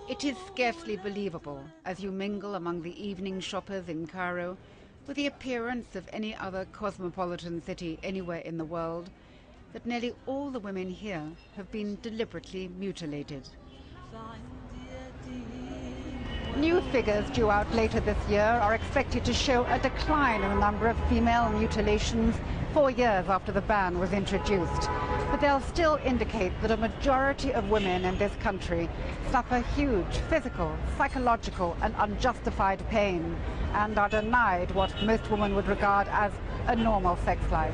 It is scarcely believable, as you mingle among the evening shoppers in Cairo, with the appearance of any other cosmopolitan city anywhere in the world, that nearly all the women here have been deliberately mutilated. New figures due out later this year are expected to show a decline in the number of female mutilations 4 years after the ban was introduced. But they'll still indicate that a majority of women in this country suffer huge physical, psychological and unjustified pain and are denied what most women would regard as a normal sex life.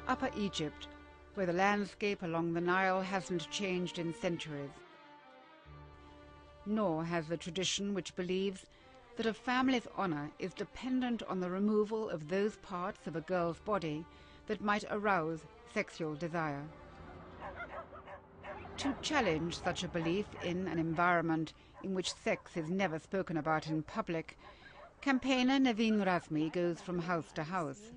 Upper Egypt, where the landscape along the Nile hasn't changed in centuries. Nor has the tradition which believes that a family's honor is dependent on the removal of those parts of a girl's body that might arouse sexual desire. To challenge such a belief in an environment in which sex is never spoken about in public, campaigner Naveen Razmi goes from house to house.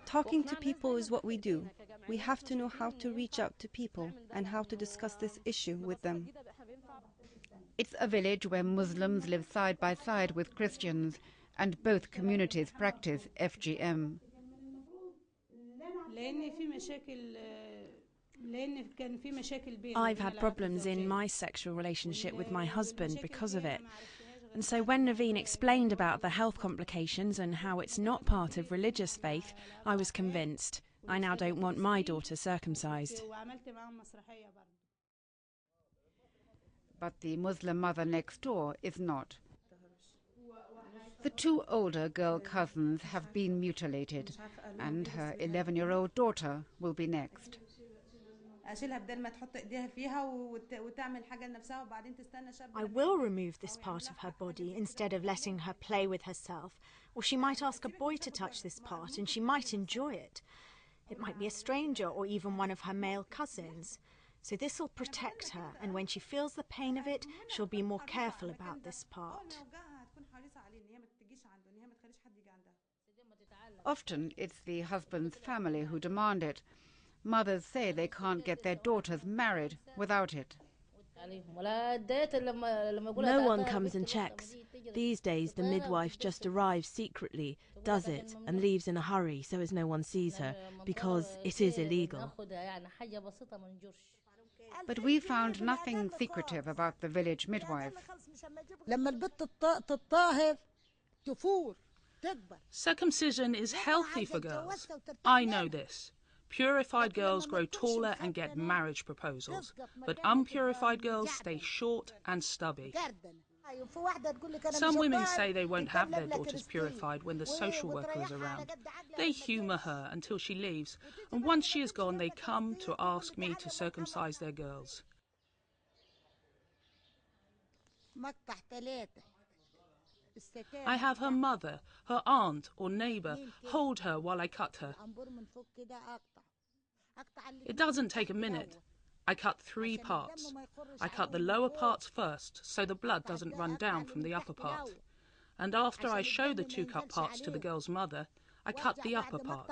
Talking to people is what we do. We have to know how to reach out to people and how to discuss this issue with them. It's a village where Muslims live side by side with Christians, and both communities practice FGM. I've had problems in my sexual relationship with my husband because of it. And so when Naveen explained about the health complications and how it's not part of religious faith, I was convinced. I now don't want my daughter circumcised. But the Muslim mother next door is not. The two older girl cousins have been mutilated, and her 11-year-old daughter will be next. I will remove this part of her body instead of letting her play with herself, or she might ask a boy to touch this part and she might enjoy it. It might be a stranger or even one of her male cousins. So this will protect her, and when she feels the pain of it, she'll be more careful about this part. Often it's the husband's family who demand it. Mothers say they can't get their daughters married without it. No one comes and checks. These days the midwife just arrives secretly, does it, and leaves in a hurry so as no one sees her, because it is illegal. But we found nothing secretive about the village midwife. Circumcision is healthy for girls. I know this. Purified girls grow taller and get marriage proposals, but unpurified girls stay short and stubby. Some women say they won't have their daughters purified when the social worker is around. They humour her until she leaves, and once she is gone, they come to ask me to circumcise their girls. I have her mother, her aunt or neighbour hold her while I cut her. It doesn't take a minute. I cut 3 parts. I cut the lower parts first so the blood doesn't run down from the upper part. And after I show the 2 cut parts to the girl's mother, I cut the upper part.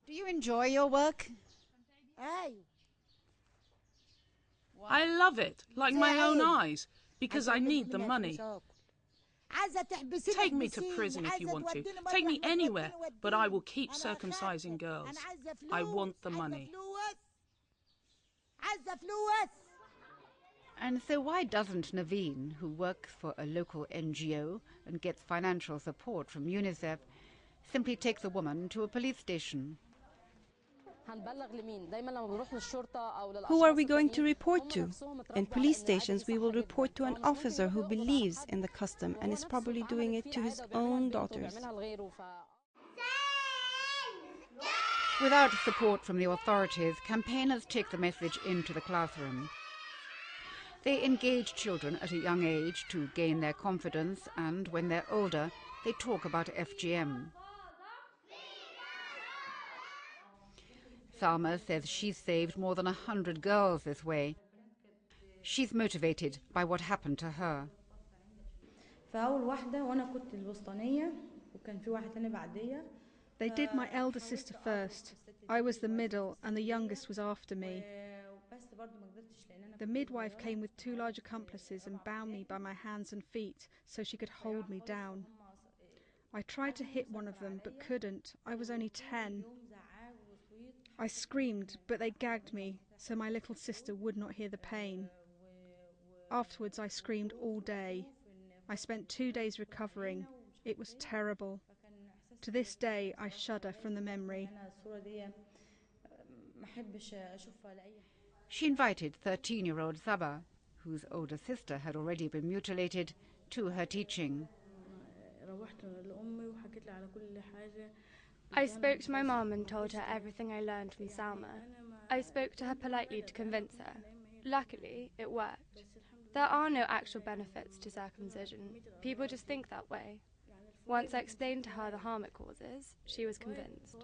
Do you enjoy your work? I love it, like my own eyes, because I need the money. Take me to prison if you want to. Take me anywhere, but I will keep circumcising girls. I want the money. And so why doesn't Naveen, who works for a local NGO and gets financial support from UNICEF, simply take the woman to a police station? Who are we going to report to? In police stations, we will report to an officer who believes in the custom and is probably doing it to his own daughters. Without support from the authorities, campaigners take the message into the classroom. They engage children at a young age to gain their confidence, and when they're older, they talk about FGM. Salma says she's saved more than 100 girls this way. She's motivated by what happened to her. They did my elder sister first. I was the middle and the youngest was after me. The midwife came with 2 large accomplices and bound me by my hands and feet so she could hold me down. I tried to hit one of them but couldn't. I was only 10. I screamed, but they gagged me so my little sister would not hear the pain. Afterwards I screamed all day. I spent 2 days recovering. It was terrible. To this day I shudder from the memory. She invited 13-year-old Saba, whose older sister had already been mutilated, to her teaching. I spoke to my mum and told her everything I learned from Salma. I spoke to her politely to convince her. Luckily, it worked. There are no actual benefits to circumcision. People just think that way. Once I explained to her the harm it causes, she was convinced.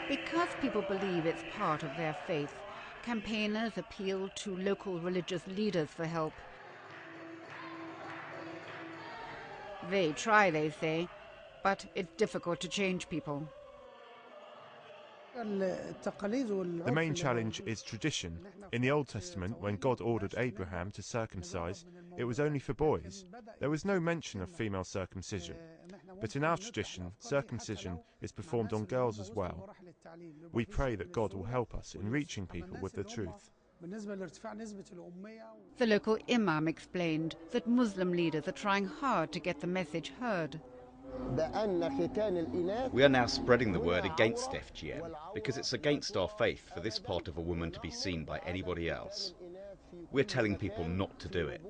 Because people believe it's part of their faith, campaigners appeal to local religious leaders for help. They try, they say, but it's difficult to change people. The main challenge is tradition. In the Old Testament, when God ordered Abraham to circumcise, it was only for boys. There was no mention of female circumcision. But in our tradition, circumcision is performed on girls as well. We pray that God will help us in reaching people with the truth. The local imam explained that Muslim leaders are trying hard to get the message heard. We are now spreading the word against FGM because it's against our faith for this part of a woman to be seen by anybody else. We're telling people not to do it.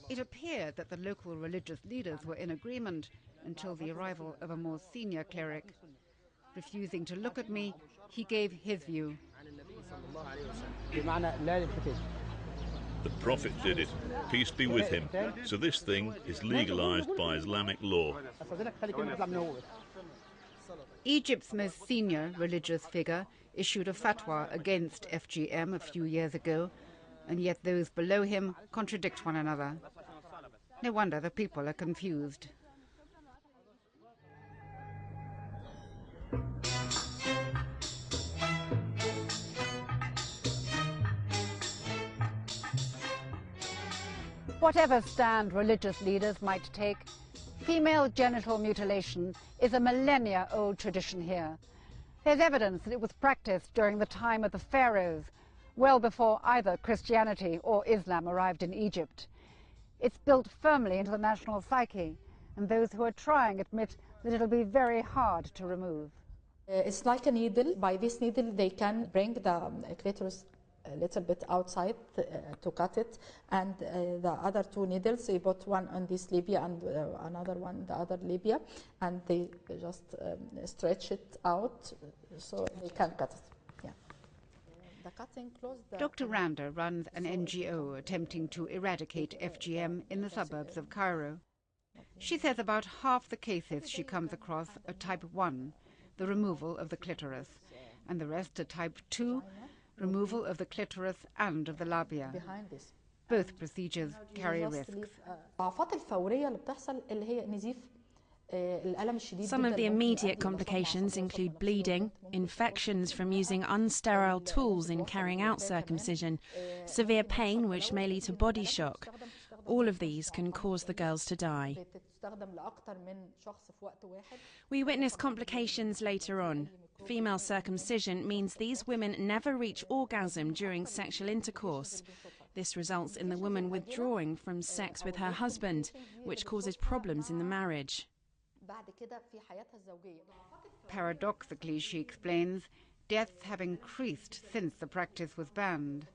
It appeared that the local religious leaders were in agreement until the arrival of a more senior cleric. Refusing to look at me, he gave his view. The Prophet did it, peace be with him, so this thing is legalized by Islamic law. Egypt's most senior religious figure issued a fatwa against FGM a few years ago, and yet those below him contradict one another. No wonder the people are confused. Whatever stand religious leaders might take, female genital mutilation is a millennia-old tradition here. There's evidence that it was practiced during the time of the pharaohs, well before either Christianity or Islam arrived in Egypt. It's built firmly into the national psyche, and those who are trying admit that it'll be very hard to remove. It's like a needle. By this needle, they can bring the clitoris a little bit outside to cut it, and the other 2 needles, they put one on this labia and another one the other labia, and they just stretch it out so they can cut it. Yeah. The cutting closed the Dr. Randa runs an NGO attempting to eradicate FGM in the suburbs of Cairo. She says about half the cases she comes across are type 1, the removal of the clitoris, and the rest are type 2, removal of the clitoris and of the labia. Both procedures carry risks. Some of the immediate complications include bleeding, infections from using unsterile tools in carrying out circumcision, severe pain which may lead to body shock. All of these can cause the girls to die. We witness complications later on. Female circumcision means these women never reach orgasm during sexual intercourse. This results in the woman withdrawing from sex with her husband, which causes problems in the marriage. Paradoxically, she explains, deaths have increased since the practice was banned.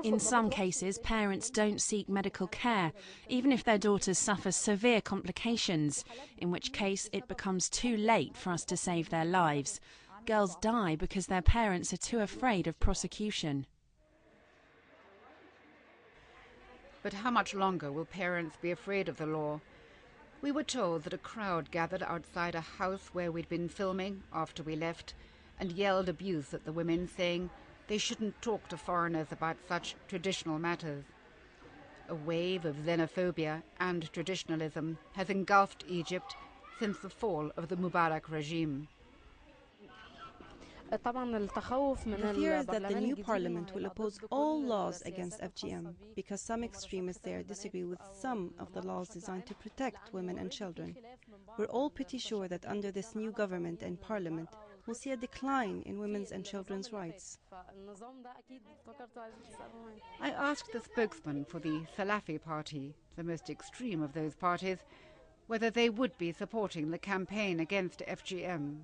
In some cases, parents don't seek medical care, even if their daughters suffer severe complications, in which case it becomes too late for us to save their lives. girls die because their parents are too afraid of prosecution. But how much longer will parents be afraid of the law? We were told that a crowd gathered outside a house where we'd been filming after we left and yelled abuse at the women, saying they shouldn't talk to foreigners about such traditional matters. A wave of xenophobia and traditionalism has engulfed Egypt since the fall of the Mubarak regime. The fear is that the new parliament will oppose all laws against FGM because some extremists there disagree with some of the laws designed to protect women and children. We're all pretty sure that under this new government and parliament, we'll see a decline in women's and children's rights. I asked the spokesman for the Salafi party, the most extreme of those parties, whether they would be supporting the campaign against FGM.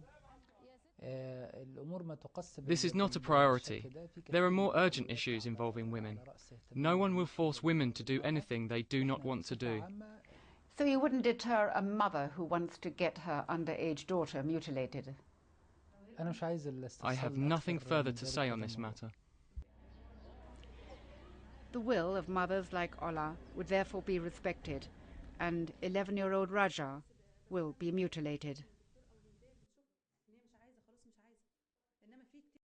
This is not a priority. There are more urgent issues involving women. No one will force women to do anything they do not want to do. So you wouldn't deter a mother who wants to get her underage daughter mutilated? I have nothing further to say on this matter. The will of mothers like Ola would therefore be respected, and 11-year-old Raja will be mutilated.